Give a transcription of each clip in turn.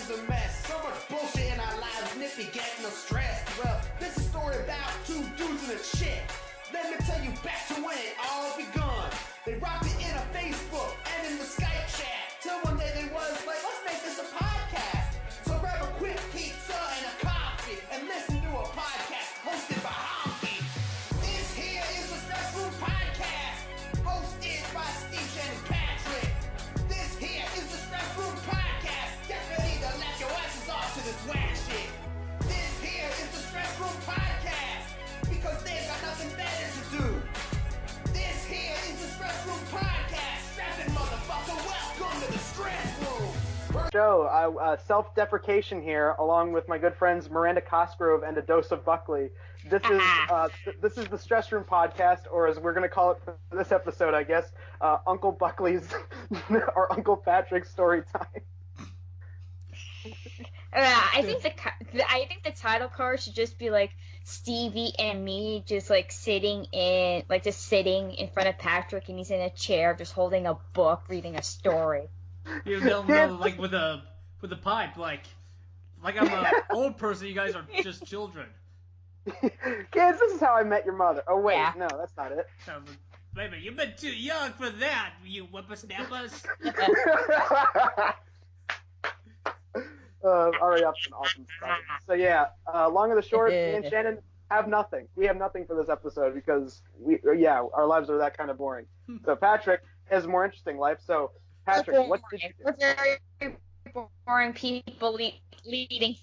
is a mess. So much bullshit in our lives, nippy, getting no stress. Well, this is a story about two dudes and a chick. Let me tell you back to when it all begun. They rocked it in a Facebook and in the Skype chat. Till one day they was like, let's make this a podcast. So grab a quick pizza and a coffee and listen to a podcast hosted by Honky. This here is the Stress Room Podcast, hosted by Steve and Patrick. This here is the Stress Room Podcast. Get ready to laugh your asses off to this whack shit. This here is the Stress Room Podcast, because they've got nothing better to do. This here is the Stress Room Podcast. Strapping motherfucker, welcome to the Stress Room. Show, self-deprecation here, along with my good friends Miranda Cosgrove and a dose of Buckley. This is the Stress Room Podcast, or as we're going to call it for this episode, I guess, Uncle Buckley's or Uncle Patrick's story time. I think the title card should just be like Stevie and me, just like sitting in front of Patrick, and he's in a chair, just holding a book, reading a story. You know, like with a pipe, like I'm an old person. You guys are just children. Kids, this is how I met your mother. Oh wait, no, that's not it. Wait a minute, you've been too young for that, you whippersnappers. Already up to an awesome start. So yeah, long and the short, me and Shannon have nothing. We have nothing for this episode because our lives are that kind of boring. So Patrick has a more interesting life. So Patrick, what did you do? We're very boring people leading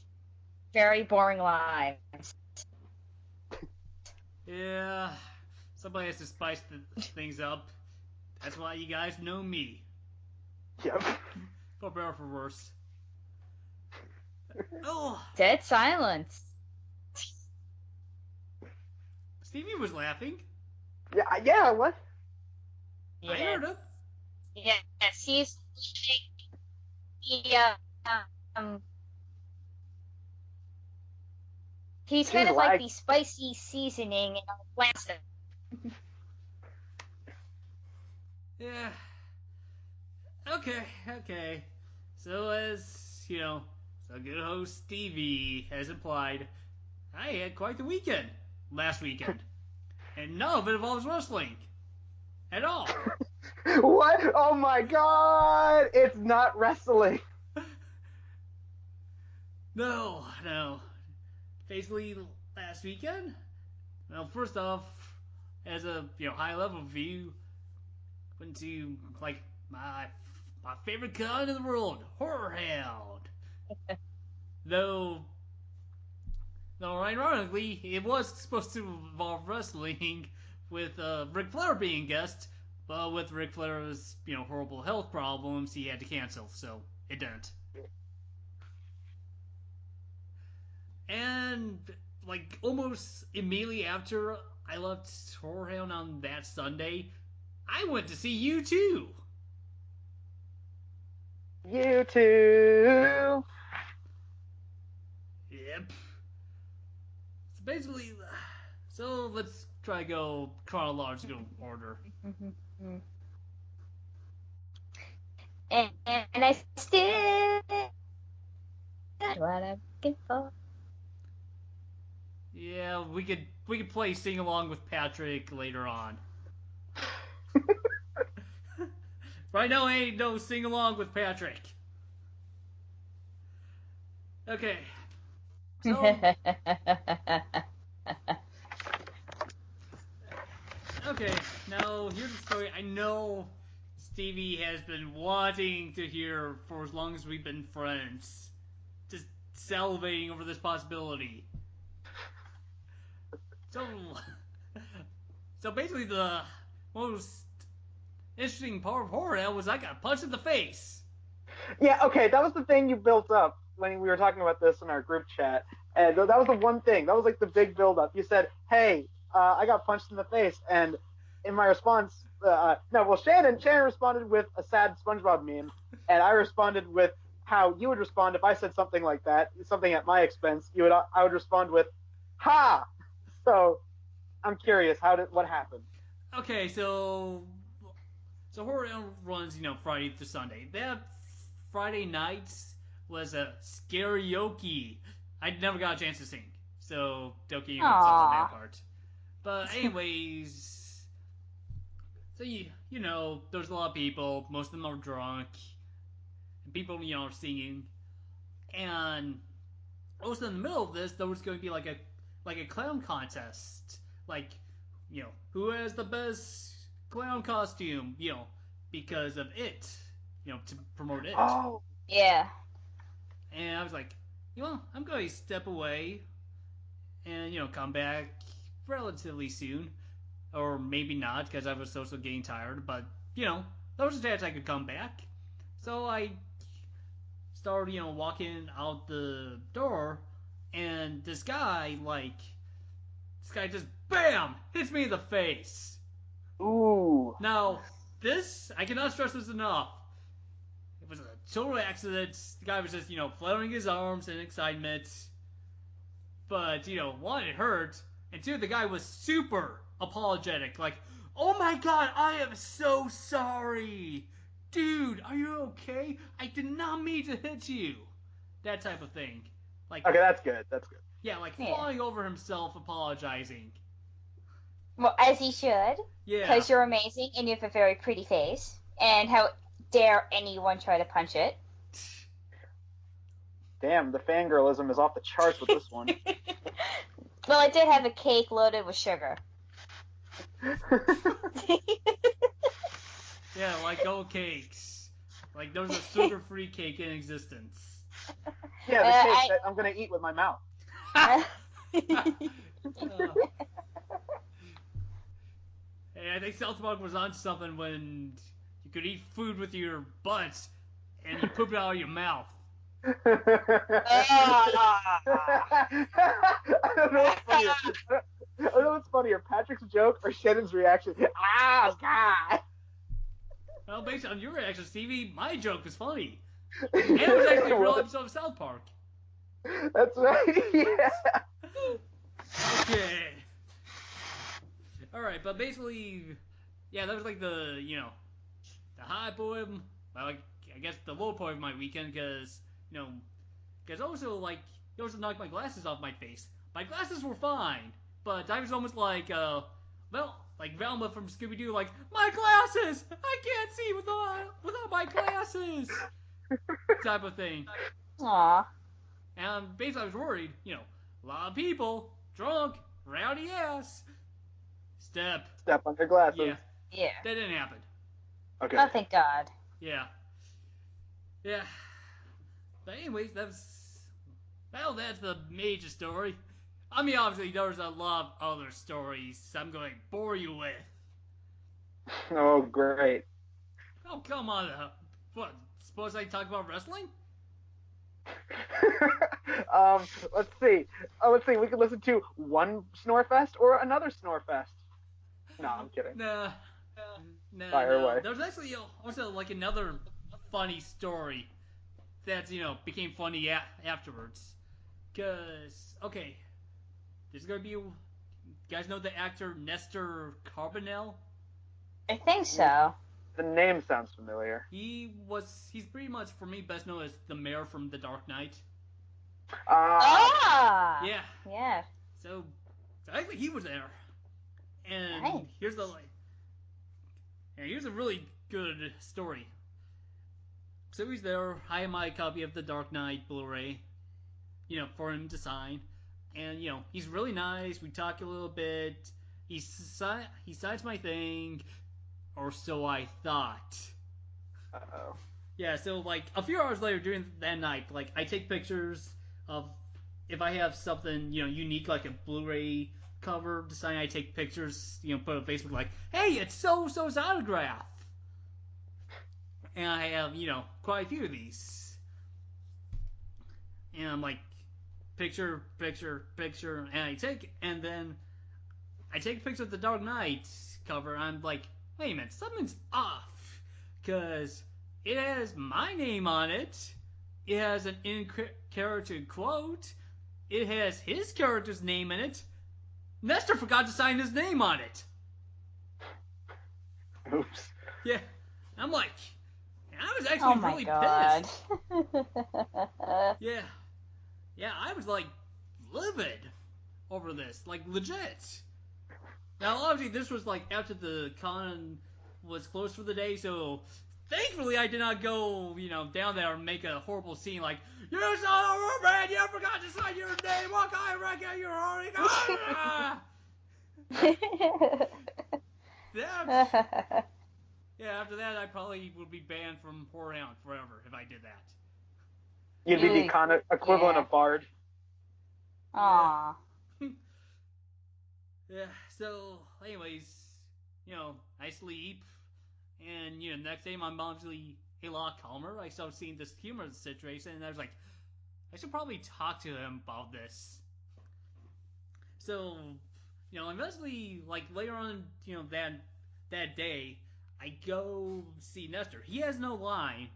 very boring lives. Yeah, somebody has to spice things up. That's why you guys know me. Yep. For better or for worse. Oh. Dead silence. Stevie was laughing. Yeah, what? Yeah. I heard him. Yes, he's kind of like the spicy seasoning in a plastic. Yeah. Okay. So as you know, so good host Stevie has implied, I had quite the weekend last weekend, and none of it involves wrestling at all. What? Oh my God! It's not wrestling. No. Basically, last weekend. Well, first off, as a high level view, went to like my favorite con in the world, Horror Hound. Though ironically, it was supposed to involve wrestling with Ric Flair being guest, but with Ric Flair's horrible health problems, he had to cancel, so it didn't. And like almost immediately after I left Horror Hound on that Sunday, I went to see you too. You too. Yep. So basically, let's try to go chronological order. And I still what I'm looking for. Yeah, we could play sing along with Patrick later on. Right now ain't no sing along with Patrick. Okay. So okay, now here's the story I know Stevie has been wanting to hear for as long as we've been friends. Just salivating over this possibility. So basically the most interesting part of Horror Hound was I got punched in the face. Yeah, okay, that was the thing you built up when we were talking about this in our group chat. And that was the one thing. That was like the big build-up. You said, hey, I got punched in the face. And in my response, Shannon responded with a sad SpongeBob meme. And I responded with how you would respond if I said something like that, something at my expense. I would respond with, ha! So I'm curious, what happened? Okay, so Horror Hound runs, Friday to Sunday. That Friday nights was a karaoke. I never got a chance to sing, so don't get yourself on that part. But anyways, so you know, there's a lot of people. Most of them are drunk, and people are singing, and also in the middle of this, there was going to be like a clown contest, like who has the best clown costume, because of it, to promote it. Oh. Yeah. And I was like, I'm going to step away and, come back relatively soon. Or maybe not, because I was also getting tired. But, there was a chance I could come back. So I started, walking out the door. And this guy just, BAM! Hits me in the face. Ooh. Now, I cannot stress this enough. It was a total accident. The guy was just, fluttering his arms in excitement. But, one, it hurt. And two, the guy was super apologetic. Like, oh my god, I am so sorry. Dude, are you okay? I did not mean to hit you. That type of thing. Like, okay, that's good. Yeah, falling over himself, apologizing. Well, as he should. Yeah. Because you're amazing and you have a very pretty face. And how dare anyone try to punch it? Damn, the fangirlism is off the charts with this one. Well, I did have a cake loaded with sugar. Yeah, like old cakes. Like there's a sugar-free cake in existence. Yeah, the cake that I'm gonna eat with my mouth. Hey, I think South Park was on something when you could eat food with your butt and you poop it out of your mouth. I don't know what's funnier, Patrick's joke or Shannon's reaction. Ah, God. Well, based on your reaction, Stevie, my joke was funny. And it was actually a real episode of South Park. That's right, yeah. Okay. Alright, but basically, yeah, that was like the high point, I guess the low point of my weekend, because, also, it also knocked my glasses off my face. My glasses were fine, but I was almost like Velma from Scooby-Doo, like, my glasses! I can't see without my glasses! Type of thing. Aww. And basically I was worried, a lot of people, drunk, rowdy ass. Step on your glasses. Yeah. That didn't happen. Okay. Oh, thank God. Yeah. But anyways, that's the major story. I mean, obviously, there's a lot of other stories I'm going to bore you with. Oh, great. Oh, come on. What? Suppose I talk about wrestling? Let's see. We could listen to one Snorefest or another Snorefest. No, I'm kidding. Nah. Fire away. There's actually also another funny story that became funny afterwards. Cause there's gonna be. You guys know the actor Nestor Carbonell? I think so. The name sounds familiar. He's pretty much, for me, best known as the mayor from The Dark Knight. Yeah. Yeah. So actually he was there. And Nice. here's a really good story. So he's there, I have my copy of The Dark Knight Blu-ray, for him to sign. And, he's really nice, we talk a little bit, he signs my thing, or so I thought. Uh-oh. Yeah, so, a few hours later during that night, I take pictures of, if I have something, unique, like a Blu-ray cover to sign, I take pictures, put on Facebook, hey, it's so-and-so's autograph. And I have, quite a few of these. And I'm picture, and then I take a picture of the Dark Knight cover, and I'm like, wait a minute, something's off. Because it has my name on it, it has an in-character quote, it has his character's name in it. Nestor forgot to sign his name on it. Oops. Yeah. I'm I was actually really pissed. Yeah. Yeah, I was, like, livid over this. Like, legit. Now, obviously, this was, like, after the con was closed for the day, so thankfully I did not go, down there and make a horrible scene like, "You son of a man, you forgot to sign your name, what kind of record you're already Yeah, after that, I probably would be banned from Whorehound forever if I did that. You'd be the con equivalent of Bard. Aww. Yeah, so, anyways, I sleep, and, next day my mom's really a lot calmer. I started seeing this humor in the situation, and I was like, I should probably talk to him about this. So, eventually, like, later on, that day, I go see Nestor. He has no line,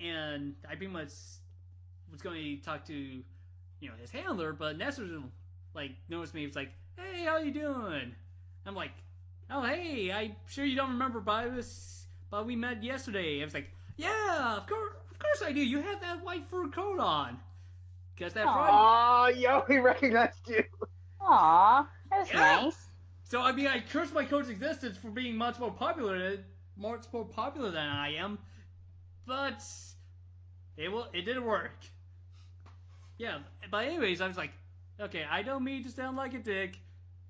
and I pretty much was going to talk to, his handler, but Nestor, like, noticed me. He was like, "Hey, how you doing?" I'm like, "Oh, hey, I'm sure you don't remember, but we met yesterday." I was like, "Yeah, of course I do. You have that white fur coat on." Because that's right. Aw, yo, he recognized you. Aw, that was nice. So, I mean, I cursed my coach's existence for being much more popular than I am, but it didn't work. Yeah, but anyways, I was like, okay, I don't mean to sound like a dick,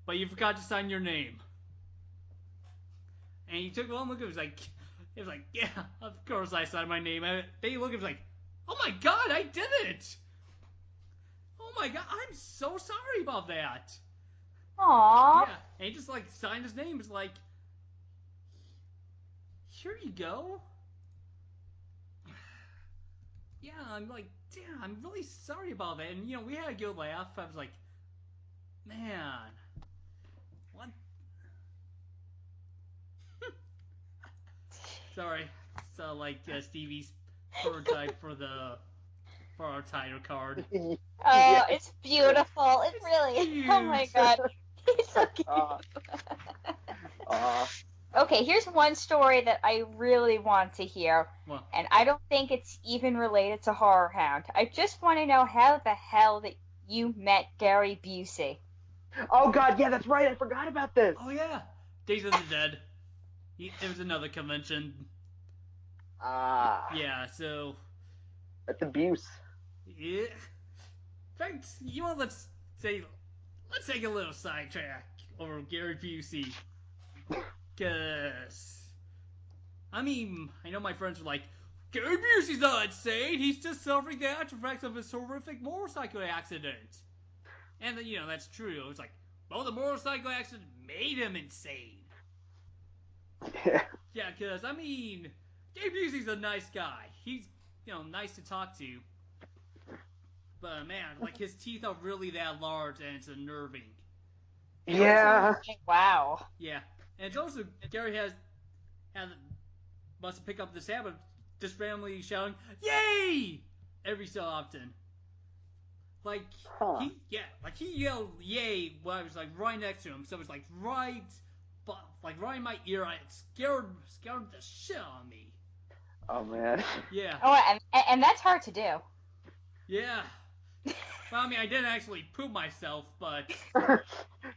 but you forgot to sign your name. And he took one look and was like, yeah, of course I signed my name. And then he looked and was like, oh my god, I did it! Oh my god, I'm so sorry about that. Aww. Yeah, and he just, like, signed his name. It's like, here you go. Yeah, I'm like, damn, I'm really sorry about that. And, we had a good laugh. I was like, man, what? Sorry. So, like, Stevie's prototype for our title card. Oh, it's beautiful. It really is. Oh my god. He's so cute. Okay, here's one story that I really want to hear. What? And I don't think it's even related to Horror Hound. I just want to know how the hell that you met Gary Busey. Oh god, yeah, that's right. I forgot about this. Oh yeah, Days of the Dead. It was another convention. Yeah, so. That's abuse. Yeah. In fact, let's take a little sidetrack over Gary Busey. Cause, I mean, I know my friends are like, Gary Busey's not insane. He's just suffering the after effects of his horrific motorcycle accident. And that's true. It's like, well, the motorcycle accident made him insane. Yeah, cause, I mean, Gary Busey's a nice guy. He's, nice to talk to. But, man, like, his teeth are really that large, and it's unnerving. And yeah. Also, wow. Yeah. And it's also, Gary must have picked up this habit of just randomly shouting, "Yay!" every so often. Like, he yelled "Yay" when I was, like, right next to him. So it was, like, right in my ear, and it scared the shit out of me. Oh, man. Yeah. Oh, and that's hard to do. Yeah. Well, I mean, I didn't actually poop myself, but...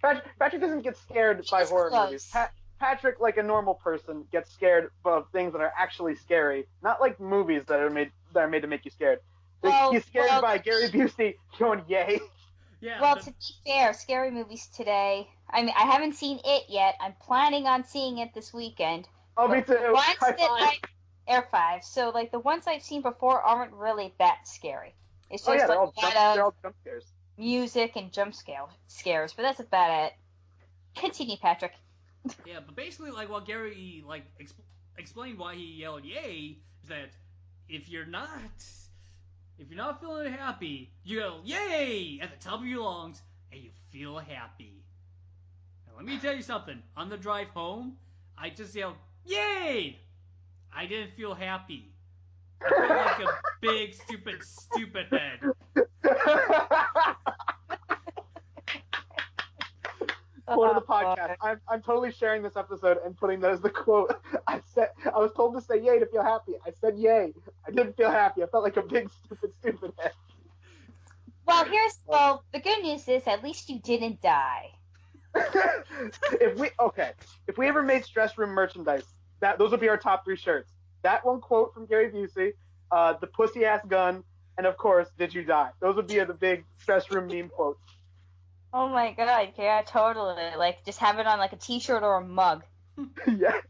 Patrick doesn't get scared by horror movies. Patrick, like a normal person, gets scared of things that are actually scary, not like movies that are made to make you scared. He's scared by Gary Busey going "Yay." Yeah. Well, to be fair, scary movies today. I mean, I haven't seen it yet. I'm planning on seeing it this weekend. Oh, me too. Air 5. So, like, the ones I've seen before aren't really that scary. It's just they're all jump scares. Music and jump scares, but that's about it. Continue, Patrick. Yeah, but basically, like, what Gary, like, explained why he yelled "Yay" is that if you're not feeling happy, you yell "Yay" at the top of your lungs, and you feel happy. Now, let me tell you something. On the drive home, I just yelled "Yay." I didn't feel happy. I felt like a big, stupid head. Quote of the podcast. I'm totally sharing this episode and putting that as the quote. I'm I was told to say yay to feel happy. I said yay. I didn't feel happy. I felt like a big stupid head. Well, the good news is at least you didn't die. If we ever made stress room merchandise, those would be our top 3 shirts. That one quote from Gary Busey, the pussy ass gun, and of course, did you die? Those would be the big stress room meme quotes. Oh my god, yeah, totally. Like, just have it on like a t-shirt or a mug. Yeah.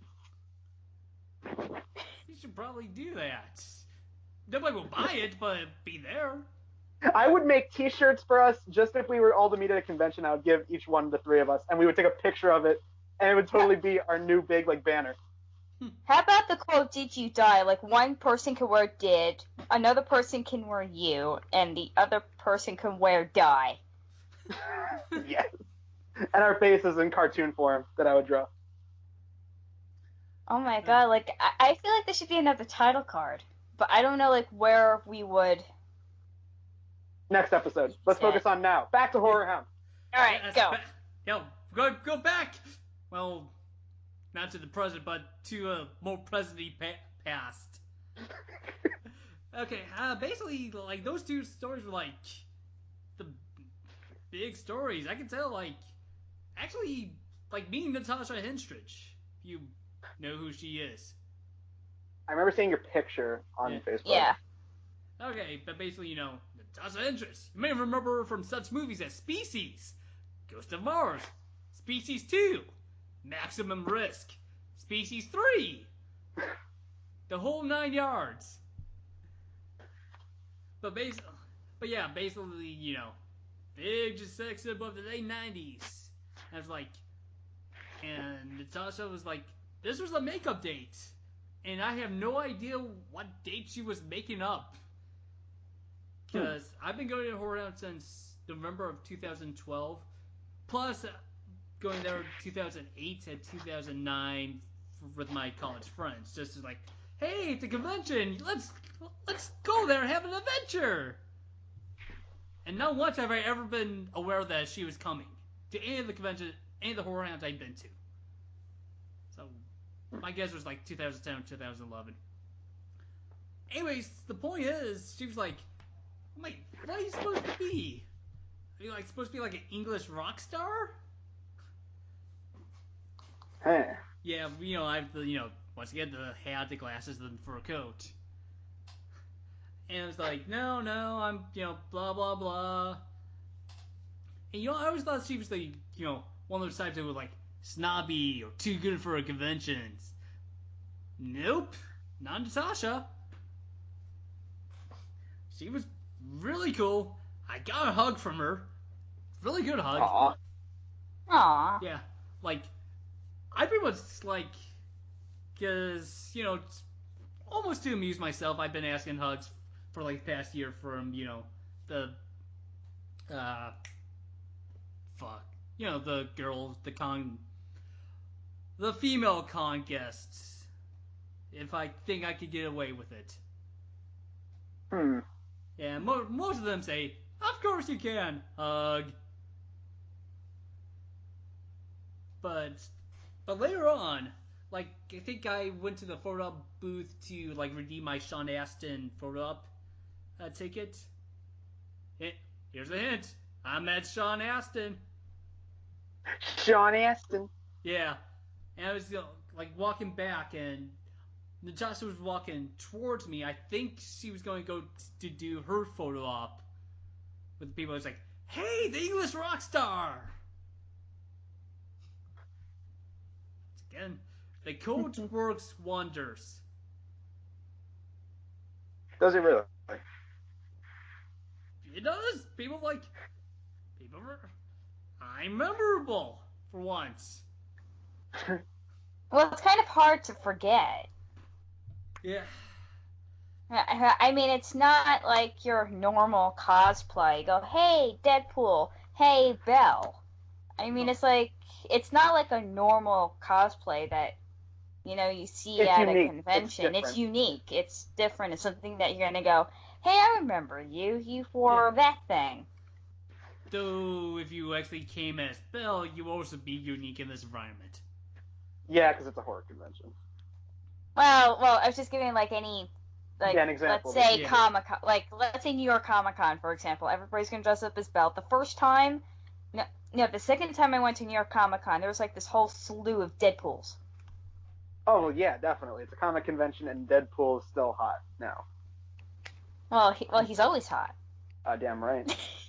You should probably do that. Nobody will buy it, but it'd be there. I would make t-shirts for us just if we were all to meet at a convention. I would give each one the 3 of us, and we would take a picture of it, and it would totally be our new big like banner. How about the quote, did you die? Like, one person can wear did, another person can wear you, and the other person can wear die. Yes. And our faces in cartoon form that I would draw. Oh my god, like, I feel like there should be another title card. But I don't know, like, where we would... Next episode. Let's focus on now. Back to Horror Hound. Alright, go. Go back! Well, not to the present, but to a more present-y past. Okay, basically, like, those 2 stories were, like, the big stories. I can tell, like, actually, like, meeting Natasha Henstridge. You know who she is. I remember seeing your picture on Facebook. Yeah. Okay, but basically, Natasha Henstridge. You may remember her from such movies as Species, Ghost of Mars, Species 2, Maximum Risk, Species 3, the whole 9 yards. But basically, big just sex above the late 90s. I was like, and Natasha was like, this was a makeup date. And I have no idea what date she was making up. Because I've been going to Horror Hound since November of 2012. Plus, going there 2008 to 2009 with my college friends. Just as like, hey, it's a convention. Let's go there and have an adventure. And not once have I ever been aware that she was coming to any of the conventions, any of the Horror Hounds I've been to. So, my guess was like 2010 or 2011. Anyways, the point is, she was like, wait, what are you supposed to be? Are you like supposed to be like an English rock star? Hey. Yeah, I have the, once again, the hat, the glasses, the fur coat. And it's like, no, I'm, blah, blah, blah. And, I always thought she was the, one of those types that were, like, snobby or too good for conventions. Nope. Not Natasha. She was really cool. I got a hug from her. Really good hug. Aww. Yeah. Like, I pretty much, like, because, almost to amuse myself, I've been asking hugs for like the past year from, the the girls, the female con guests, if I think I could get away with it. Yeah, most of them say, of course you can, hug. But later on, like, I think I went to the photo op booth to, like, redeem my Sean Astin photo op ticket. Here's a hint. I met Sean Astin. Sean Astin. Yeah. And I was, like, walking back, and Natasha was walking towards me. I think she was going to go to do her photo op with the people. I was like, hey, the English rock star! Again, the code works wonders. Does it really? It does. I'm memorable for once. Well, it's kind of hard to forget. Yeah. I mean, it's not like your normal cosplay. You go, hey, Deadpool. Hey, Belle. I mean, it's like, it's not like a normal cosplay that, you see It's at unique. a convention. It's It's unique. It's different. It's something that you're going to go, hey, I remember you. You wore that thing. Though, if you actually came as Belle, you would also be unique in this environment. Yeah, because it's a horror convention. Well, I was just giving like any, like, Yeah, an example. let's say Yeah. Comic-Con, like, let's say New York Comic-Con, for example. Everybody's gonna dress up as Belle. The first time, no, the second time I went to New York Comic-Con, there was like this whole slew of Deadpools. Oh yeah, definitely. It's a comic convention, and Deadpool is still hot now. Well, he's always hot. Damn right.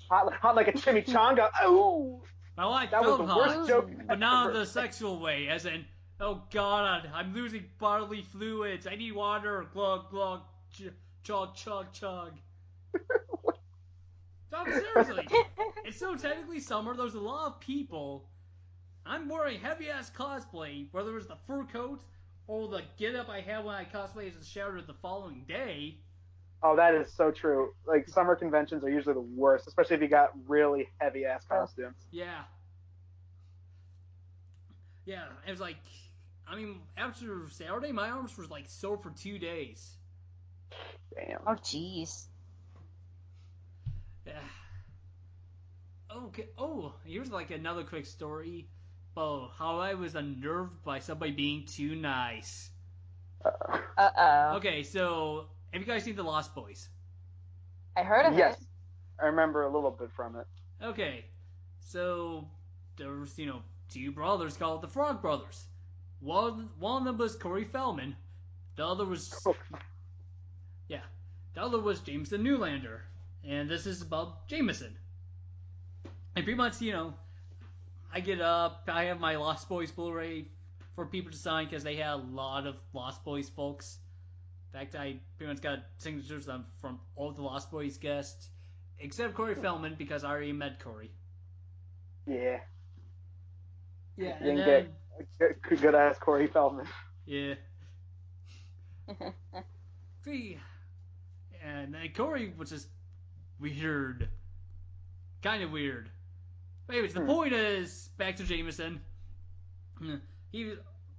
Hot like a chimichanga. Oh, I like that was film the hot, worst joke. but not in ever. the sexual way, as in, oh god, I'm losing bodily fluids. I need water. Glug glug, chug chug chug. No, seriously. It's so technically summer. There's a lot of people. I'm wearing heavy ass cosplay, whether it's the fur coat or the get up I had when I cosplayed as a Shouter the following day. Oh, that is so true. Like, summer conventions are usually the worst, especially if you got really heavy ass costumes. Yeah. Yeah, it was like, I mean, after Saturday, my arms were like sore for 2 days. Damn. Oh, jeez. Yeah. Okay. Oh, here's like another quick story about how I was unnerved by somebody being too nice. Uh-oh. Okay, so have you guys seen The Lost Boys? I heard of Yes, it. I remember a little bit from it. Okay, so there's two brothers called the Frog Brothers. One of them was Corey Feldman. The other was the other was Jameson Newlander, and this is about Jameson. And pretty much, I get up, I have my Lost Boys Blu-ray for people to sign because they had a lot of Lost Boys folks. In fact, I pretty much got signatures from all the Lost Boys guests, except Corey Feldman because I already met Corey. Yeah. Yeah, You and didn't then get good ass Corey Feldman. yeah. See, and then Corey was just weird, kind of weird. But anyways, the point is back to Jameson. He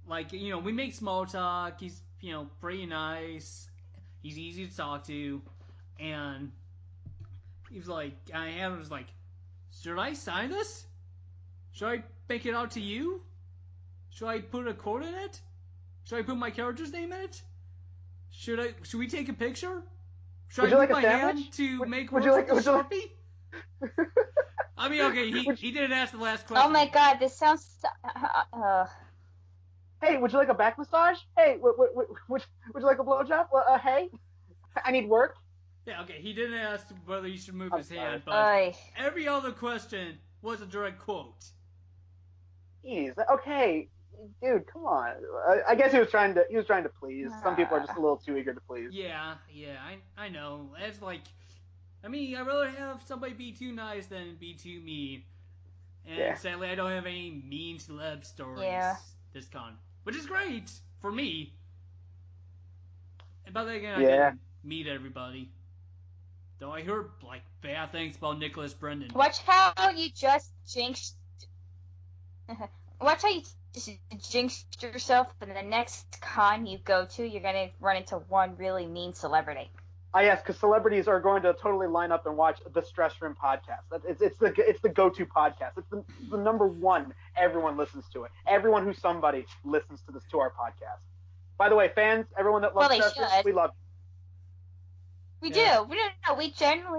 we make small talk. He's pretty nice. He's easy to talk to, and he was like, should I sign this? Should I make it out to you? Should I put a quote in it? Should I put my character's name in it? Should we take a picture? Should Would I you move like a my sandwich? hand to make would words you like- with the would you like- Sharpie? I mean, okay, he didn't ask the last question. Oh my god, this sounds. Hey, would you like a back massage? Hey, would you like a blowjob? Hey, I need work. Yeah, okay, he didn't ask whether he should move I'm his sorry. hand, but Oy. every other question was a direct quote. Jeez. Okay, dude, come on. I guess he was trying to please. Some people are just a little too eager to please. Yeah, I know. It's like, I mean, I'd rather have somebody be too nice than be too mean. And Yeah. sadly, I don't have any mean celeb stories Yeah. this con. Which is great for me. And by that again, I Yeah. can meet everybody. Though I heard, like, bad things about Nicholas Brendan. Watch how you just jinxed. Watch how you just jinxed yourself, and the next con you go to, you're gonna run into one really mean celebrity. Yes, because celebrities are going to totally line up and watch the Stress Room podcast. It's the go-to podcast. It's the number one. Everyone listens to it. Everyone who's somebody listens to our podcast. By the way, fans, everyone that loves Well, they Stress Room, should. we love you. We Yeah. do. We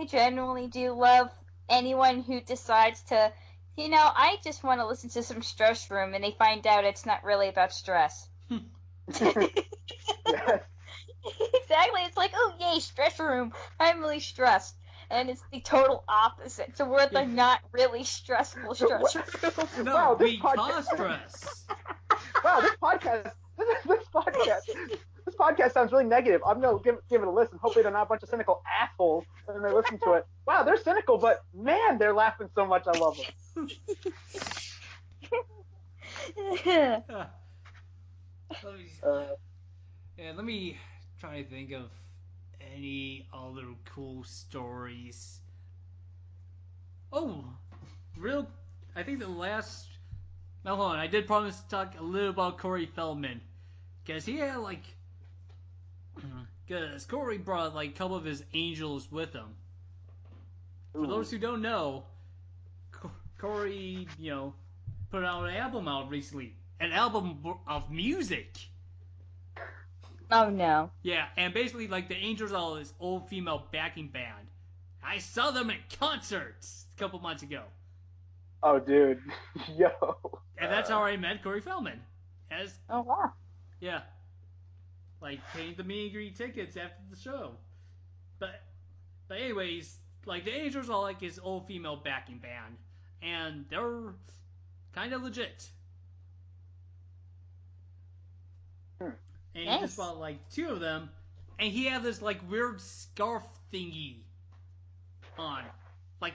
genuinely do love anyone who decides to, I just want to listen to some Stress Room, and they find out it's not really about stress. Yes. Exactly. It's like, oh yay, Stress Room. I'm really stressed. And it's the total opposite. So we're at the not really stressful stress room. No, Wow, this we cause podcast- stress. Wow, this podcast sounds really negative. I'm gonna give it a listen. Hopefully they're not a bunch of cynical assholes and they listen to it. Wow, they're cynical, but man, they're laughing so much. I love them. Let me try to think of any other cool stories. Oh, I think the last. Now hold on, I did promise to talk a little about Corey Feldman, because he had because Corey brought a couple of his angels with him. For those who don't know, Corey, put out an album recently, an album of music. Oh no. Yeah, and basically, like, the Angels are this old female backing band. I saw them at concerts a couple months ago. Oh, dude. Yo. And that's how I met Corey Feldman. As, Oh wow. yeah. Like, paying the meet and greet tickets after the show. But anyways, like, the Angels are like his old female backing band. And they're kind of legit. And he just bought like 2 of them, and he had this like weird scarf thingy on, like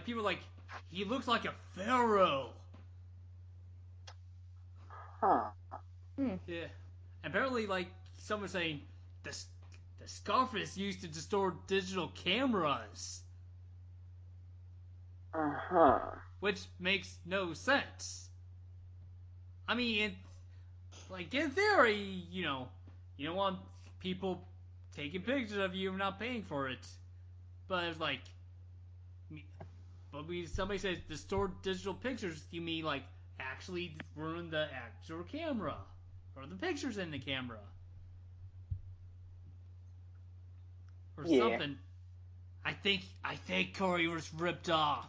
people like he looks like a pharaoh. Huh. Yeah. Apparently, like someone's saying the scarf is used to distort digital cameras, which makes no sense. I mean, like, in theory, you don't want people taking pictures of you and not paying for it. But it's like, somebody says distort digital pictures, you mean, like, actually ruin the actual camera. Or the pictures in the camera. Or something. I think Corey was ripped off.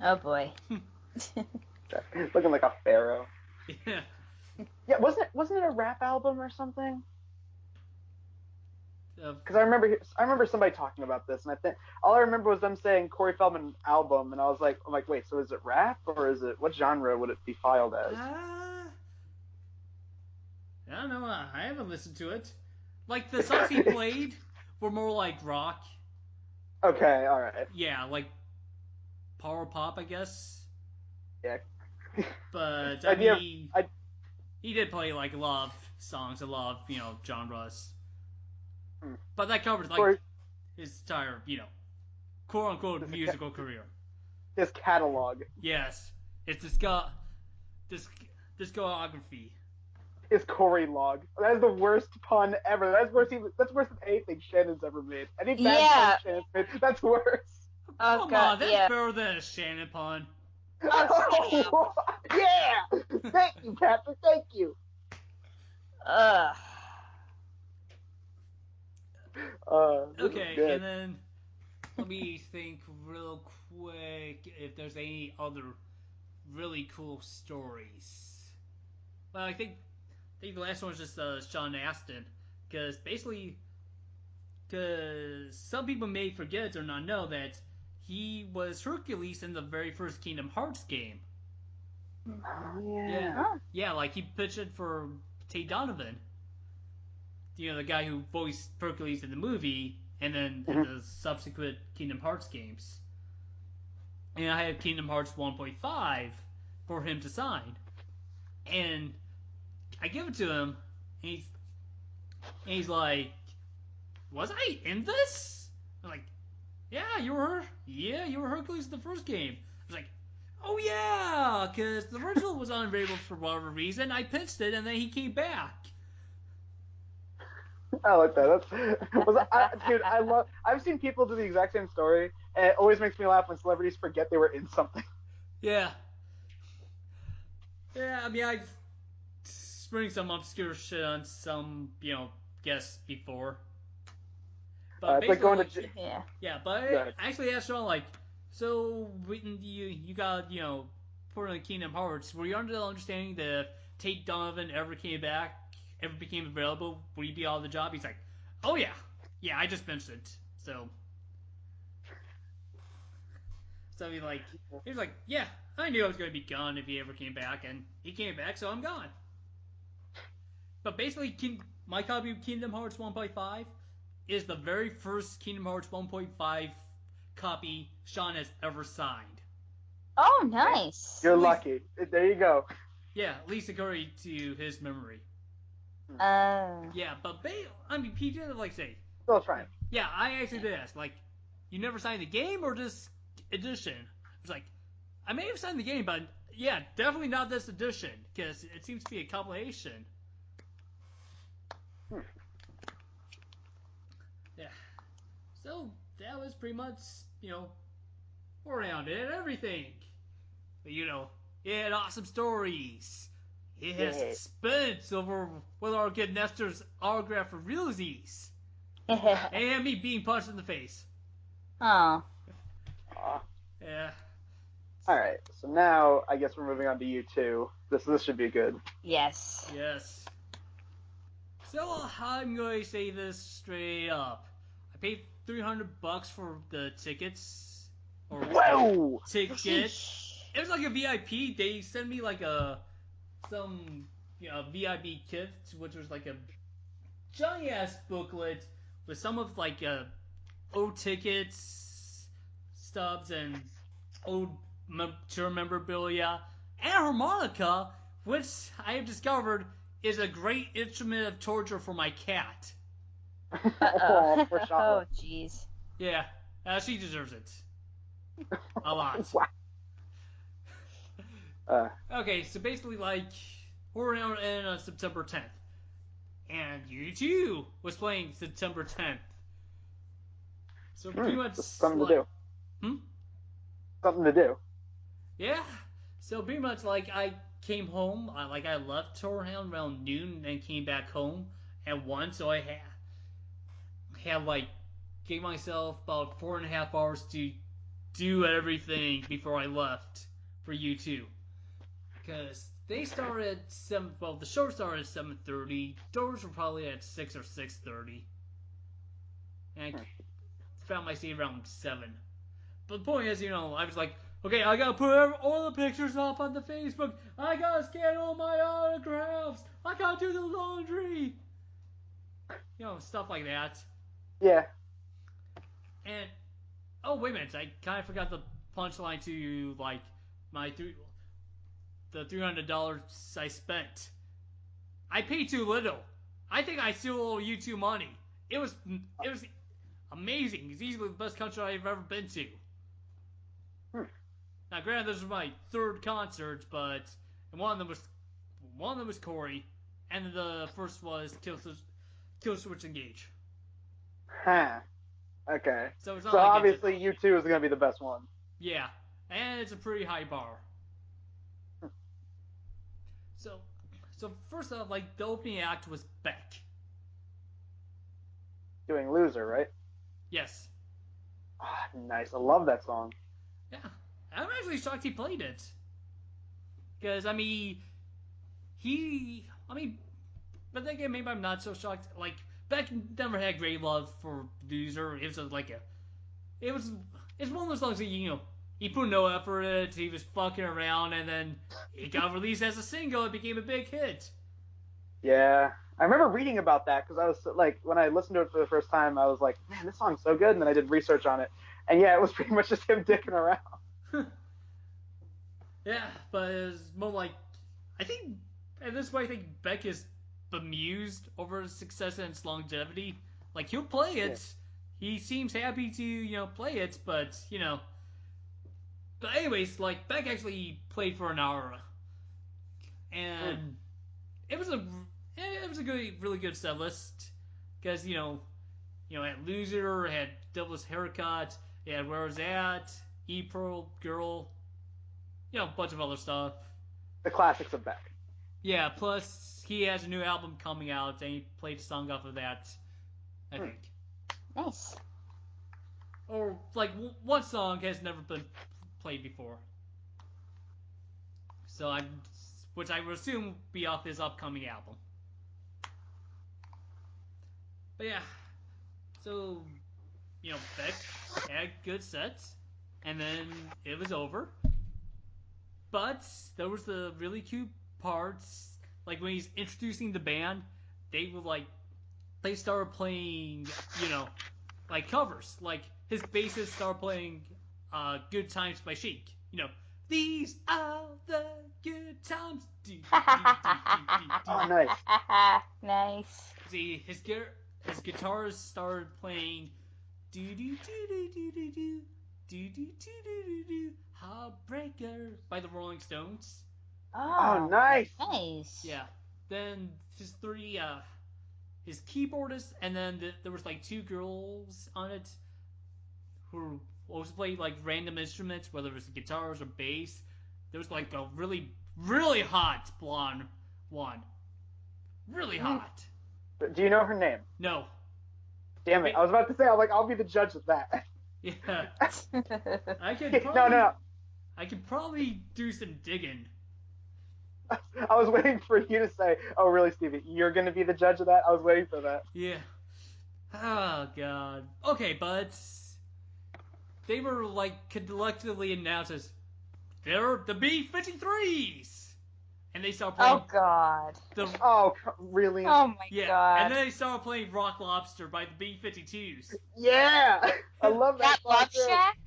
Oh boy. Looking like a pharaoh. Yeah. Yeah, wasn't it a rap album or something? Because I remember somebody talking about this, and I think all I remember was them saying Corey Feldman album, and I'm like, wait, so is it rap or is it what genre would it be filed as? I don't know. I haven't listened to it. Like the songs he played were more like rock. Okay, all right. Yeah, like power pop, I guess. Yeah. But he did play like a lot of songs, a lot of genres. But that covers like his entire quote unquote musical career. His catalog. Yes, it's discography. His Corey log. That is the worst pun ever. That's worse than anything Shannon's ever made. Any bad pun Shannon's made, that's worse. Oh, Come God, on, that's better than a Shannon pun. Oh, yeah! Thank you, Patrick. Thank you. Okay, and then let me think real quick if there's any other really cool stories. Well, I think the last one was just Sean Astin, because some people may forget or not know that he was Hercules in the very first Kingdom Hearts game. Oh, yeah. Yeah, like he pitched it for Tate Donovan. The guy who voiced Hercules in the movie, and then in the subsequent Kingdom Hearts games. And I had Kingdom Hearts 1.5 for him to sign. And I give it to him, and he's like, was I in this? I'm like, yeah, you were Hercules in the first game. I was like, oh yeah, because the original was unavailable for whatever reason. I pitched it, and then he came back. I like that. Dude, I've seen people do the exact same story, and it always makes me laugh when celebrities forget they were in something. Yeah. Yeah, I mean, I've spring some obscure shit on some, guests before. But it's like going to but I actually asked Sean, like, so when you got, put in Kingdom Hearts, were you under the understanding that if Tate Donovan ever became available, would he be out of the job? He's like, oh yeah, I just mentioned it. So he was like, yeah, I knew I was going to be gone if he ever came back, and he came back, so I'm gone. But basically, my copy of Kingdom Hearts 1.5 is the very first Kingdom Hearts 1.5 copy Sean has ever signed. Oh, nice. You're lucky. There you go. Yeah, at least according to his memory. Yeah, but Pete did say. Still trying. Yeah, I actually did ask, like, you never signed the game or this edition? I was like, I may have signed the game, but yeah, definitely not this edition, because it seems to be a compilation. Yeah. So, that was pretty much, around it and everything. But, it had awesome stories. He has suspense over whether I'll get Nestor's autograph for realsies. And me being punched in the face. Oh. Yeah. Alright, so now I guess we're moving on to you two. This should be good. Yes. Yes. So I'm going to say this straight up. I paid $300 for the tickets. Or Whoa! Ticket. It was like a VIP. They sent me like some VIP kit, which was like a giant ass booklet with some of like old tickets, stubs, and old tour memorabilia, and harmonica, which I have discovered is a great instrument of torture for my cat. Oh, poor Oh, Charlotte. jeez. Yeah, she deserves it. A lot. Wow. Okay, so basically, like, we're around on September 10th. And U2 was playing September 10th. So pretty much. Something to do. Something to do. Yeah. So pretty much, like, I came home. I left Torhound around noon and came back home at 1. So I had like, gave myself about 4.5 hours to do everything before I left for U2. Because they started at 7. Well, the show started at 7:30. Doors were probably at 6 or 6:30. And I found my seat around 7. But the point is, I was like, okay, I gotta put all the pictures up on the Facebook. I gotta scan all my autographs. I gotta do the laundry. Stuff like that. Yeah. And oh, wait a minute, I kind of forgot the punchline to like the $300 I spent. I paid too little. I think I still owe U2 money. It was amazing. It's easily the best country I've ever been to. Now, granted, this was my 3rd concert, but one of them was Corey, and the first was Kill Switch Engage. Huh. Okay. So it's not So like obviously U2 is gonna be the best one. Yeah, and it's a pretty high bar. So first off, like, the opening act was Beck. Doing Loser, right? Yes. Ah, nice. I love that song. Yeah. I'm actually shocked he played it. Because, but then again, maybe I'm not so shocked. Like, Beck never had great love for Loser. It was it's one of those songs that, he put no effort in it, he was fucking around, and then it got released as a single, it became a big hit. Yeah. I remember reading about that because I was like, when I listened to it for the first time, I was like, man, this song's so good. And then I did research on it. And yeah, it was pretty much just him dicking around. Yeah, but it's more like, I think, at this point, I think Beck is bemused over his success and its longevity. Like, he'll play it. Yeah. He seems happy to, play it, but, But anyways, like, Beck actually played for an hour. And it was a really good set list. Because, had Loser, had Devil's Haircut, it had Where Was At, E-Pearl, Girl, a bunch of other stuff. The classics of Beck. Yeah, plus he has a new album coming out, and he played a song off of that, I think. Nice. Or, like, one song has never been played before. So which I would assume will be off his upcoming album. But yeah, so, Beck had good sets, and then it was over. But there was the really cute parts, like when he's introducing the band, they started playing, like covers. Like his bassist started playing Good Times by Chic. These are the good times. Oh, nice. Nice. See, his guitars started playing do do do do do do do do do do do Heartbreaker by the Rolling Stones. Oh, nice. Nice. Yeah. Then his his keyboardist, and then there was like 2 girls on it who also played like random instruments, whether it was guitars or bass. There was like a really, really hot blonde one. Really hot. Do you know her name? No. Damn it! I was about to say, I'll be the judge of that. Yeah. I could No, probably. no. I could probably do some digging. I was waiting for you to say, "Oh, really, Stevie? You're gonna be the judge of that?" I was waiting for that. Yeah. Oh god. Okay, but they were like collectively announced as they're the B-53s, and they started playing. Oh God. Oh, really? Oh my Yeah, God. and then they started playing Rock Lobster by the B-52s. Yeah, I love that. That Love song, too. Shack?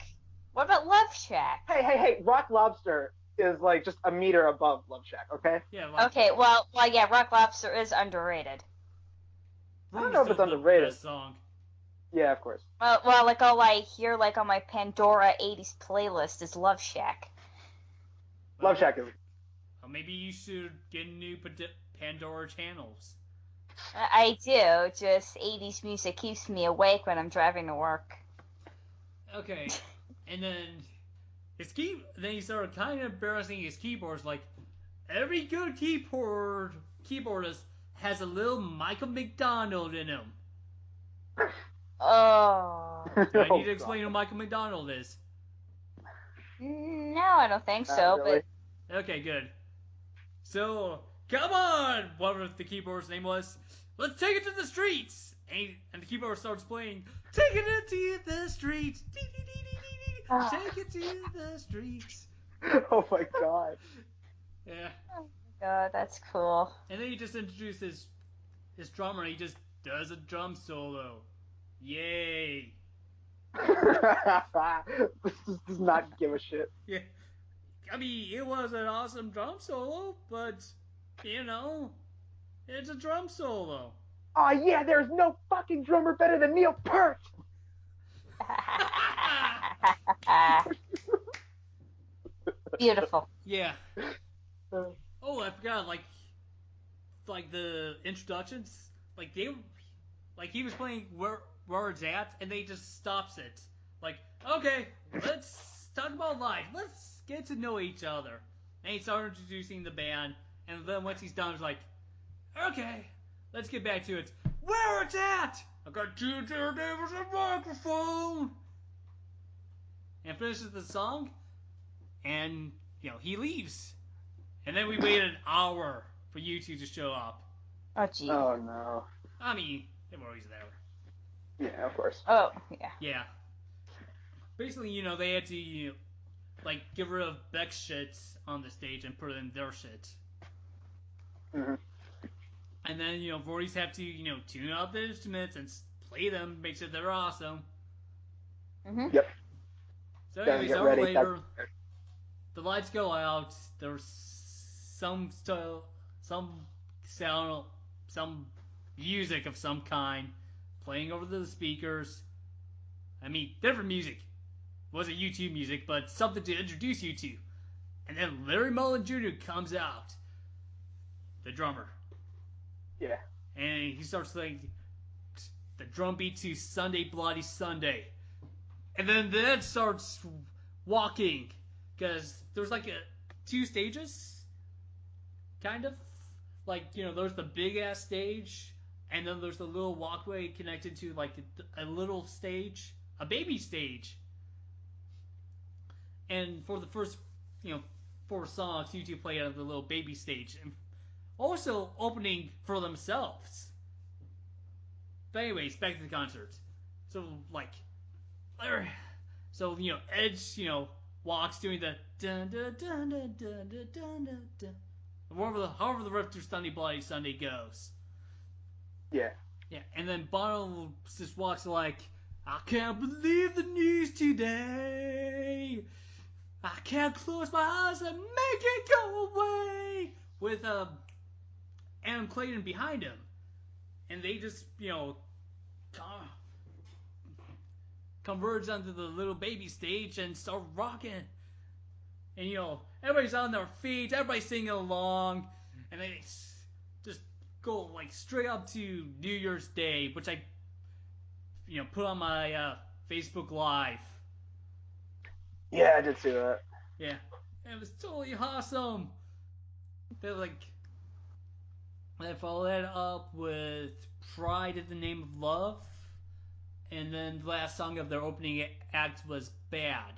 What about Love Shack? Hey! Rock Lobster is like just a meter above Love Shack. Okay. Yeah. Like, Okay, well, yeah, Rock Lobster is underrated. I don't know if it's Still the underrated. best song. Yeah, of course. Well, like all I hear like on my Pandora 80s playlist is Love Shack. Love Shack is. Well, maybe you should get new Pandora channels. I do. Just 80s music keeps me awake when I'm driving to work. Okay, and then then he started kind of embarrassing his keyboards. Like every good keyboardist has a little Michael McDonald in him. Oh. Do I need to explain who Michael McDonald is? No, I don't think Not so, really. Okay, good. So, come on! Whatever the keyboard's name was. Let's take it to the streets! And the keyboard starts playing, taking it to the streets! Take it to the streets! Oh my god. Yeah. Oh my God, that's cool. And then he just introduces his drummer, and he just does a drum solo. Yay! This does not give a shit. Yeah. I mean, it was an awesome drum solo, but, you know, it's a drum solo. Oh yeah, there's no fucking drummer better than Neil Peart. Beautiful. Yeah. Oh, I forgot, like the introductions, like he was playing where it's at, and they just stops it. Like, okay, let's talk about life. Let's get to know each other. And he started introducing the band, and then once he's done, he's like, okay, let's get back to it. Where it's at! I got two turntables and a microphone! And finishes the song, and, you know, he leaves. And then we waited an hour for you two to show up. Oh, gee. Oh no. I mean, they were always there. Yeah, of course. Oh, yeah. Yeah. Basically, you know, they had to, you know, like, get rid of Beck's shit on the stage and put in their shit. Mm-hmm. And then, you know, Vorties have to, you know, tune out the instruments and play them, make sure they're awesome. Mm-hmm. Yep. So Gotta anyways, get hour ready. later, the lights go out, there's some music of some kind playing over the speakers. I mean, different music. It wasn't YouTube music, but something to introduce you to. And then Larry Mullen Jr. comes out, the drummer. Yeah. And he starts playing the drum beat to Sunday Bloody Sunday. And then that starts walking, because there's like two stages, kind of. Like, you know, there's the big ass stage, and then there's the little walkway connected to like a little stage, a baby stage. And for the first, you know, 4 songs, you two play out of the little baby stage, and also opening for themselves. But anyways, back to the concert. So like, so you know, Edge, you know, walks doing the dun dun dun dun dun dun dun dun dun. However the riff through Sunday Bloody Sunday goes. Yeah. Yeah, and then Bono just walks like, I can't believe the news today. I can't close my eyes and make it go away. With Adam Clayton behind him. And they just, you know, converge onto the little baby stage and start rocking. And, you know, everybody's on their feet, everybody's singing along, and they just go, like, straight up to New Year's Day, which I, you know, put on my Facebook Live. Yeah, I did see that. Yeah. And it was totally awesome. They're like, I followed that up with Pride in the Name of Love. And then the last song of their opening act was Bad.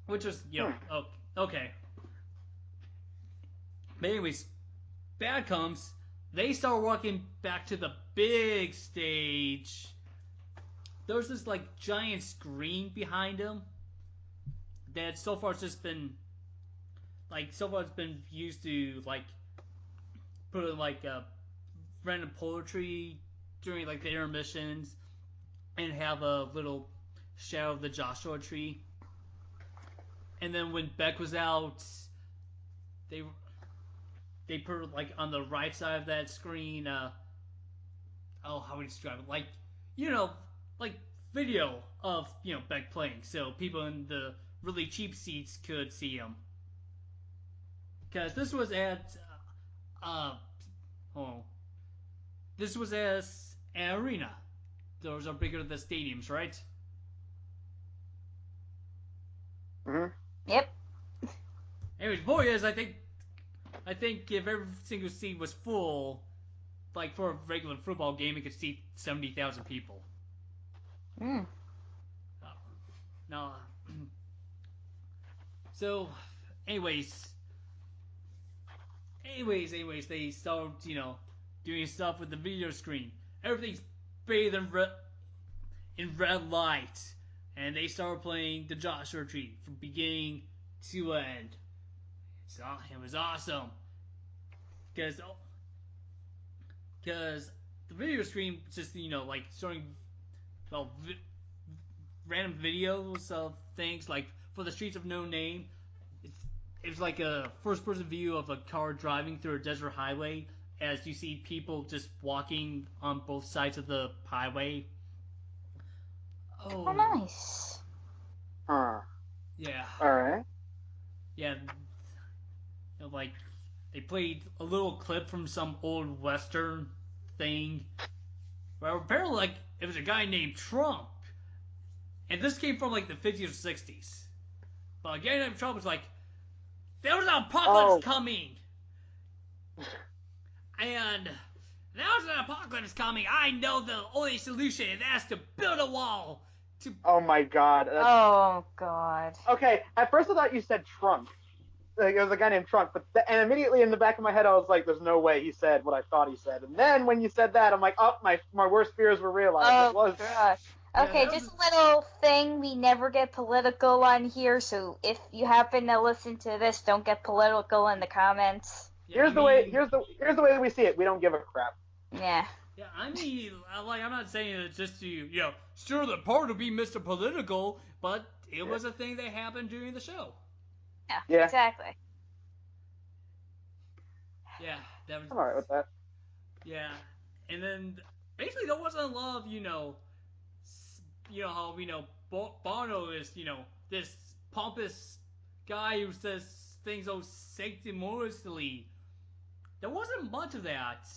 Which was, okay. But anyways, Bad comes. They start walking back to the big stage. There's this, like, giant screen behind them that so far it's just been, like, it's been used to, like, put in, like, random poetry during, like, the intermissions and have a little shadow of the Joshua tree. And then when Beck was out, they put, like, on the right side of that screen, how would you describe it? Like, like video of, Beck playing, so people in the really cheap seats could see him. Because this was at, this was as an arena. Those are bigger than the stadiums, right? Mm-hmm. Yep. Anyways, Boyas, I think if every single seat was full, like for a regular football game, it could seat 70,000 people. Mm. No. So, anyways, they start, doing stuff with the video screen. Everything's bathed in red light, and they start playing the Joshua Tree from beginning to end. It was awesome, because the video screen just like showing random videos of things like for the Streets of No Name. It was like a first-person view of a car driving through a desert highway as you see people just walking on both sides of the highway. Oh, nice. Huh. Yeah. Alright. Yeah. Like, they played a little clip from some old Western thing where apparently, like, it was a guy named Trump. And this came from, like, the 50s or 60s. But a guy named Trump was like, there was an apocalypse coming! And there's an apocalypse coming. I know the only solution, and that's to build a wall. Oh my god. Oh god. Okay, at first I thought you said Trump. Like, it was a guy named Trump, and immediately in the back of my head I was like, there's no way he said what I thought he said. And then when you said that, I'm like, oh, my worst fears were realized. Oh, it was. gosh. Okay, Yeah, just a little thing. We never get political on here, so if you happen to listen to this, don't get political in the comments. Yeah, Here's the way that we see it. We don't give a crap. Yeah. Yeah, I mean, like, I'm not saying it's just to, stir the part to be Mr. Political, but it was a thing that happened during the show. Yeah, exactly. Yeah, that was. I'm alright with that. Yeah, and then basically there wasn't a lot of, how Bono is, this pompous guy who says things so sanctimoniously. There wasn't much of that.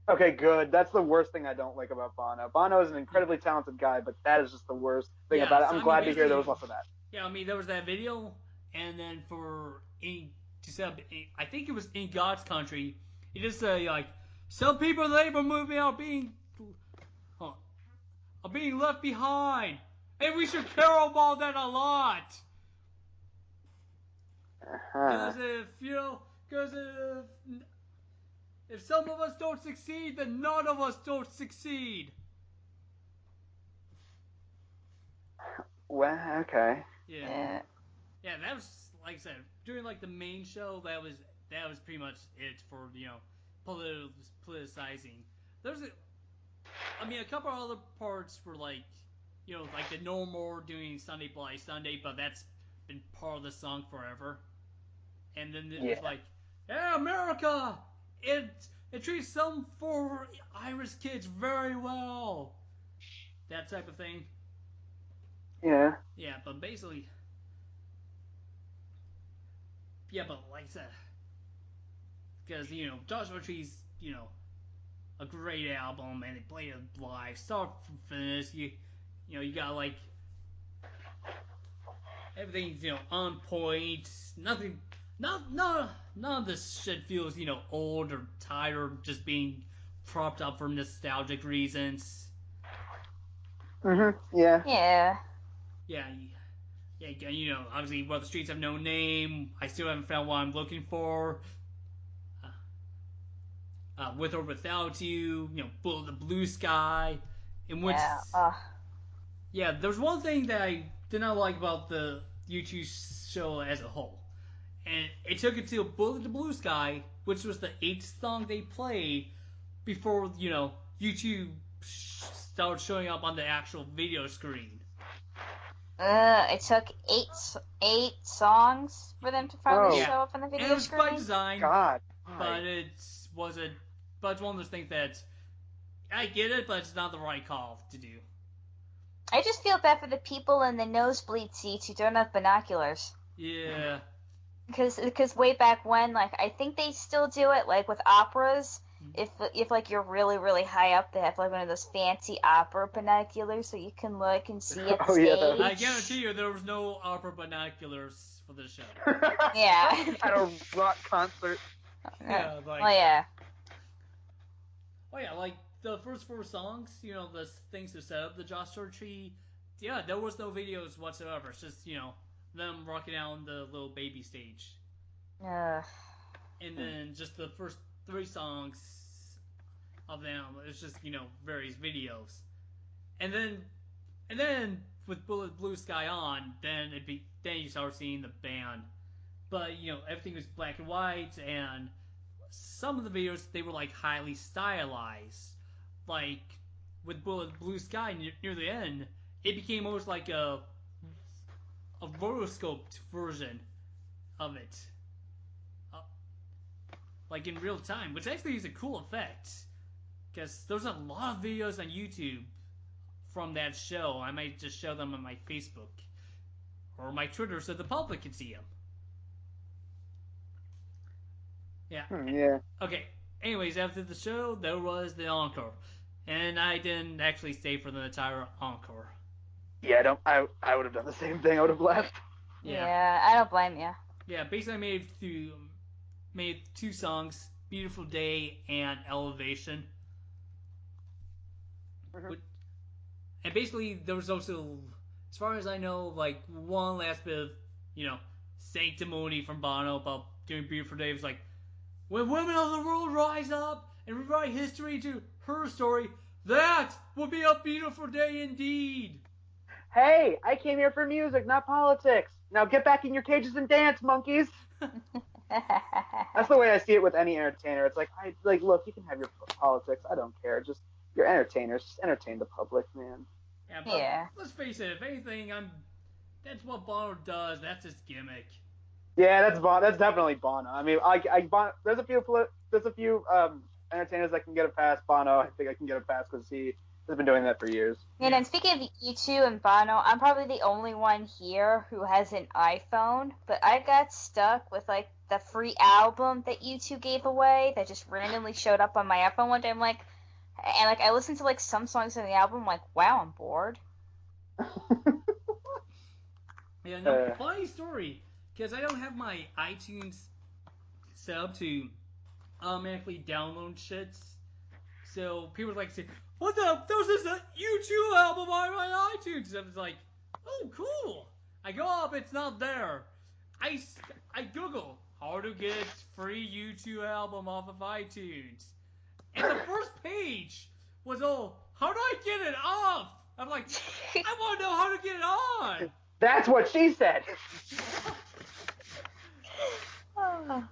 Okay, good. That's the worst thing I don't like about Bono. Bono is an incredibly talented guy, but that is just the worst thing about it. I'm glad to hear there was less of that. Yeah, I mean, there was that video, and then I think it was In God's Country, he just said, like, some people in the labor movement are being left behind, and we should care about that a lot. Because if some of us don't succeed, then none of us don't succeed. Well, okay. Yeah, that was, like I said, during, like, the main show, that was pretty much it for, politicizing. There's a couple of other parts were, like, like the No More doing Sunday Bloody Sunday, but that's been part of the song forever. And then it was like, yeah, America! It treats some for Irish kids very well. That type of thing. Yeah. Yeah, but basically... Yeah, but like I said... Because, Joshua Tree's, a great album, and they played it live, start from finish. You got, like... Everything's, on point. Nothing... none of this shit feels, old or tired or just being propped up for nostalgic reasons. Yeah. Yeah. Yeah, obviously, well, the streets have no name. I still haven't found what I'm looking for. With or without you, the blue sky, in which, yeah, there's one thing that I did not like about the YouTube show as a whole, and it took it to Bullet the Blue Sky, which was the 8th song they played before, YouTube started showing up on the actual video screen. It took eight songs for them to finally show up on the video and it was screen. by design. God. But it's one of those things that I get it, but it's not the right call to do. I just feel bad for the people in the nosebleed seats who don't have binoculars. Yeah. Because way back when, I think they still do it, with operas. If you're really, really high up, they have, one of those fancy opera binoculars so you can look and see at the stage. Yeah, I guarantee you there was no opera binoculars for this show. Yeah. At a rock concert. Yeah, yeah. Oh yeah, the first 4 songs, the things to set up the Joshua Tree, yeah, there was no videos whatsoever. It's just, them rocking out on the little baby stage. And then just the first 3 songs of them, it's just, various videos. And then with Bullet Blue Sky on, then you start seeing the band. But, everything was black and white, and some of the videos, they were, highly stylized. With Bullet Blue Sky near the end, it became almost like a rotoscoped version of it. In real time, which actually is a cool effect. Because there's a lot of videos on YouTube from that show. I might just show them on my Facebook or my Twitter so the public can see them. Yeah. Yeah. Okay. Anyways, after the show, there was the encore. And I didn't actually stay for the entire encore. Yeah, I would have done the same thing. I would have left. Yeah, I don't blame you. Yeah, basically I made 2 songs, Beautiful Day and Elevation. And basically there was also, as far as I know, one last bit of, sanctimony from Bono about doing Beautiful Day. It was when women of the world rise up and rewrite history to her story, that will be a beautiful day indeed. Hey, I came here for music, not politics. Now get back in your cages and dance, monkeys. That's the way I see it with any entertainer. It's look, you can have your politics. I don't care. Just, you're entertainers. Just entertain the public, man. Yeah, but let's face it. If anything, that's what Bono does. That's his gimmick. Yeah, that's definitely Bono. I mean, there's a few entertainers that can get a pass. Bono, I think I can get a pass because he has been doing that for years. And then speaking of U2 and Bono, I'm probably the only one here who has an iPhone, but I got stuck with the free album that U2 gave away that just randomly showed up on my iPhone one day. I listened to some songs on the album, wow, I'm bored. Yeah, no, funny story, because I don't have my iTunes set up to automatically download shits. So people say, what the? There's this U2 album on my iTunes. And I was oh, cool. I go up, it's not there. I Google how to get free U2 album off of iTunes. And the first page was, how do I get it off? I'm I want to know how to get it on. That's what she said.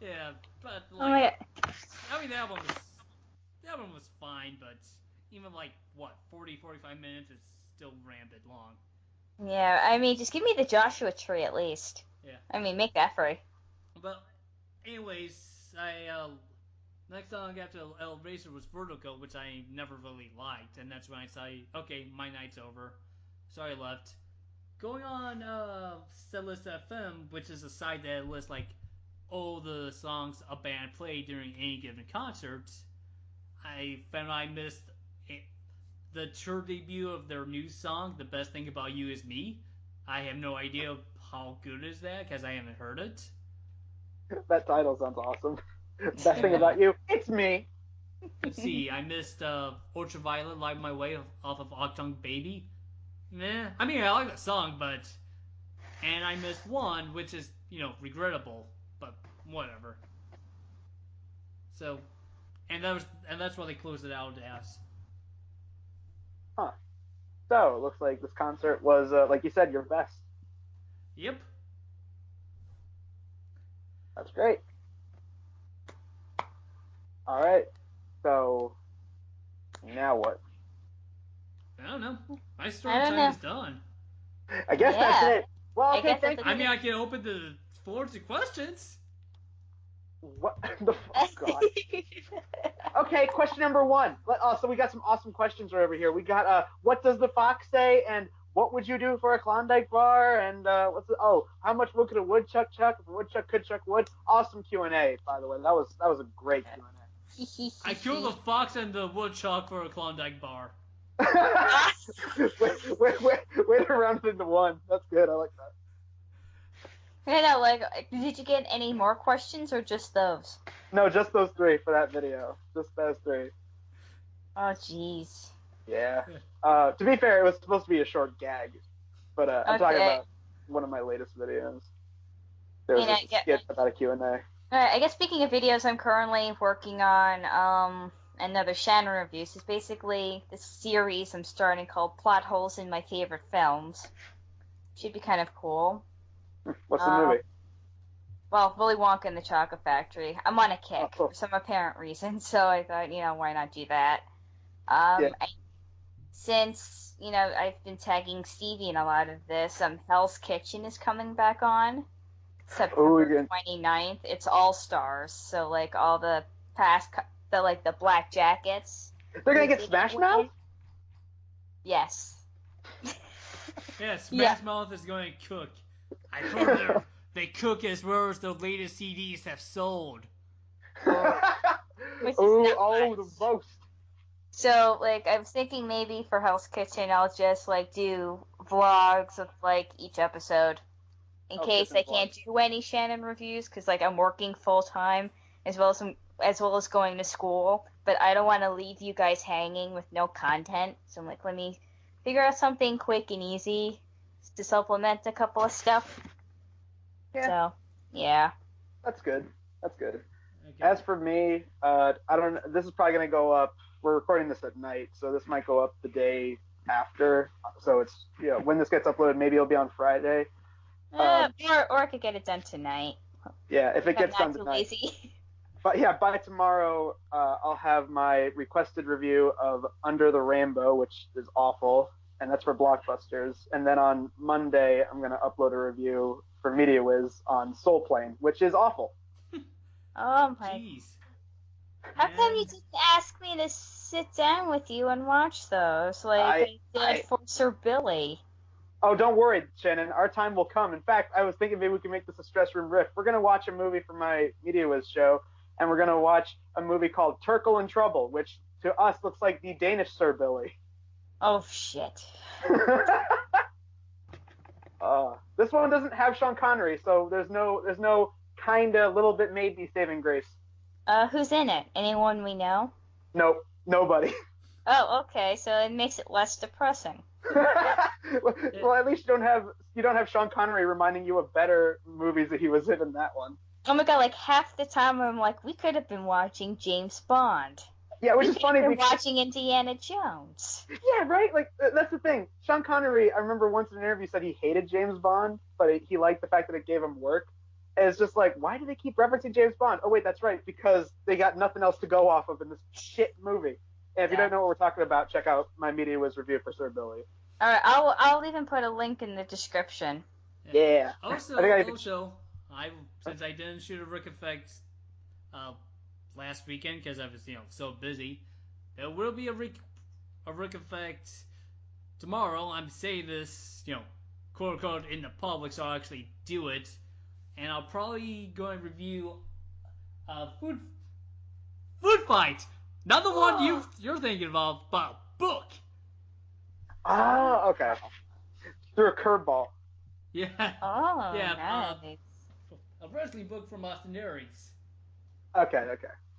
Yeah, but the album was fine, but even 40-45 minutes, it's still rampant long. Yeah, I mean, just give me the Joshua Tree at least. Yeah. I mean, make that free. But anyways, next song after Elevation was Vertigo, which I never really liked, and that's when I said, okay, my night's over, so I left. Going on Setlist FM, which is a site that lists all the songs a band played during any given concert, I found I missed the tour debut of their new song, The Best Thing About You Is Me. I have no idea how good is that, because I haven't heard it. That title sounds awesome. Best thing about you, it's me. Let's see, I missed Ultraviolet, Light My Way off of Octung Baby. Nah, I mean, I like that song, but... And I missed one, which is, regrettable, but whatever. So, and that's why they closed it out as. Huh. So, it looks like this concert was, like you said, your best. Yep. That's great. Alright, so, now what? I don't know. My story time is done. I guess that's it. Well, okay, thank you. I mean, I can open the floor to questions. What the fuck, God? Okay, question number 1. So we got some awesome questions right over here. We got, what does the fox say? And what would you do for a Klondike bar? And, how much wood could a woodchuck chuck if a woodchuck could chuck wood? Awesome Q&A, by the way. That was a great Q&A. I killed the fox and the woodchuck for a Klondike bar. Way to round it into one. That's good. I like that. Did you get any more questions or just those? No, just those 3 for that video. Just those 3. Oh, jeez. Yeah. To be fair, it was supposed to be a short gag, but I'm talking about one of my latest videos. There was a skit about a Q&A. Alright, I guess speaking of videos, I'm currently working on another Shannon reviews. It's basically this series I'm starting called Plot Holes in My Favorite Films. Should be kind of cool. What's the movie? Well, Willy Wonka and the Chocolate Factory. I'm on a kick for some apparent reason, so I thought, why not do that? Since I've been tagging Stevie in a lot of this, Hell's Kitchen is coming back on September 29th. It's all stars, so all the past, the Black Jackets. They're gonna get Smash Mouth? Yes. Yeah, Smash Mouth is going to cook. I've heard they cook as well as the latest CDs have sold. The most. So, I was thinking maybe for Hell's Kitchen, I'll just, do vlogs of, each episode. In case I can't do any Shannon reviews, because, I'm working full-time, as well as going to school. But I don't want to leave you guys hanging with no content. So I'm let me figure out something quick and easy to supplement a couple of stuff. Yeah. So, yeah. That's good. Okay. Okay. As for me, I don't. This is probably gonna go up. We're recording this at night, so this might go up the day after. So it's when this gets uploaded, maybe it'll be on Friday. Or I could get it done tonight. Yeah, if it gets done tonight. Lazy. But yeah, by tomorrow, I'll have my requested review of Under the Rainbow, which is awful, and that's for Blockbusters. And then on Monday, I'm gonna upload a review for MediaWiz on Soul Plane, which is awful. Oh my. Jeez. How come you didn't ask me to sit down with you and watch those I did for Sir Billi? Oh, don't worry, Shannon. Our time will come. In fact, I was thinking maybe we can make this a stress room riff. We're going to watch a movie for my MediaWiz show, and we're going to watch a movie called Turkle in Trouble, which to us looks like the Danish Sir Billi. Oh, shit. This one doesn't have Sean Connery, so there's no kinda little bit maybe saving grace. Who's in it? Anyone we know? Nope, nobody. Oh, okay, so it makes it less depressing. Well, at least you don't have Sean Connery reminding you of better movies that he was in that one. Oh my god, half the time I'm we could have been watching James Bond. Yeah, which is funny because because watching Indiana Jones. Yeah, right? That's the thing. Sean Connery, I remember once in an interview said he hated James Bond, but he liked the fact that it gave him work. And it's just why do they keep referencing James Bond? Oh, wait, that's right, because they got nothing else to go off of in this shit movie. And if you don't know what we're talking about, check out my MediaWiz review for Sir Billi. Alright, I'll even put a link in the description. Yeah. Also, since I didn't shoot a Rick Effect last weekend because I was so busy, there will be a Rick Effect tomorrow. I'm saying this quote unquote in the public, so I'll actually do it, and I'll probably go and review Food Fight, not the one you're thinking of, but book. Ah, okay. Through a curveball. Yeah. Oh, yeah. nice. a wrestling book from Austin Aries. Okay.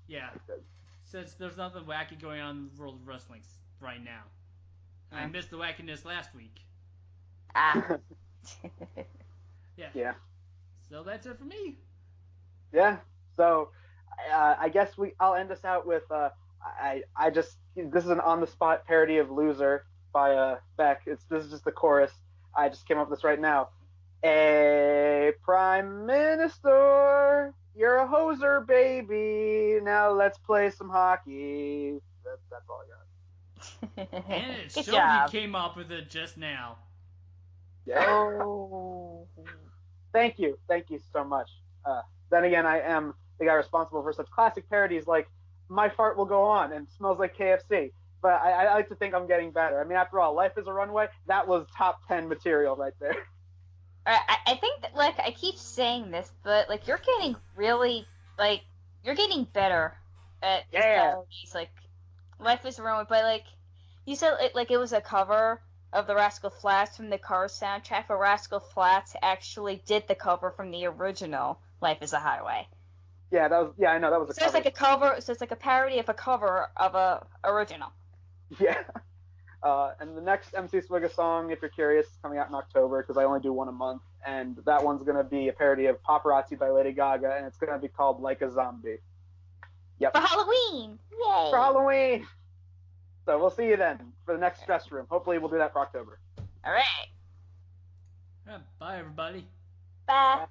Yeah. Good. Since there's nothing wacky going on in the world of wrestling right now. I missed the wackiness last week. Ah. Yeah. Yeah. So that's it for me. Yeah. So I guess I'll end us out with I just this is an on the spot parody of Loser by Beck. This is just the chorus. I just came up with this right now. Hey, Prime Minister, you're a hoser, baby. Now let's play some hockey. That's all I got. And it Good showed job. you came up with it just now. Yeah. Oh. Thank you so much. Then again, I am the guy responsible for such classic parodies like "My Fart Will Go On" and "Smells Like KFC." But I like to think I'm getting better. I mean, after all, "Life Is a Runway" that was top 10 material right there. I think that, like, I keep saying this, but, like, you're getting really, like, you're getting better at these parodies. Like, Life is a Runway, but, like, you said it was a cover of the Rascal Flatts from the Cars soundtrack, but Rascal Flatts actually did the cover from the original Life is a Highway. Yeah, I know that was a So cover. it's like a cover. So it's like a parody of a cover of a original. Yeah. And the next MC Swigga song, if you're curious, is coming out in October because I only do one a month, and that one's gonna be a parody of "Paparazzi" by Lady Gaga, and it's gonna be called "Like a Zombie." Yep. For Halloween! Yay! For Halloween. So we'll see you then for the next stress room. Hopefully we'll do that for October. All right. Yeah, bye, everybody. Bye. Bye.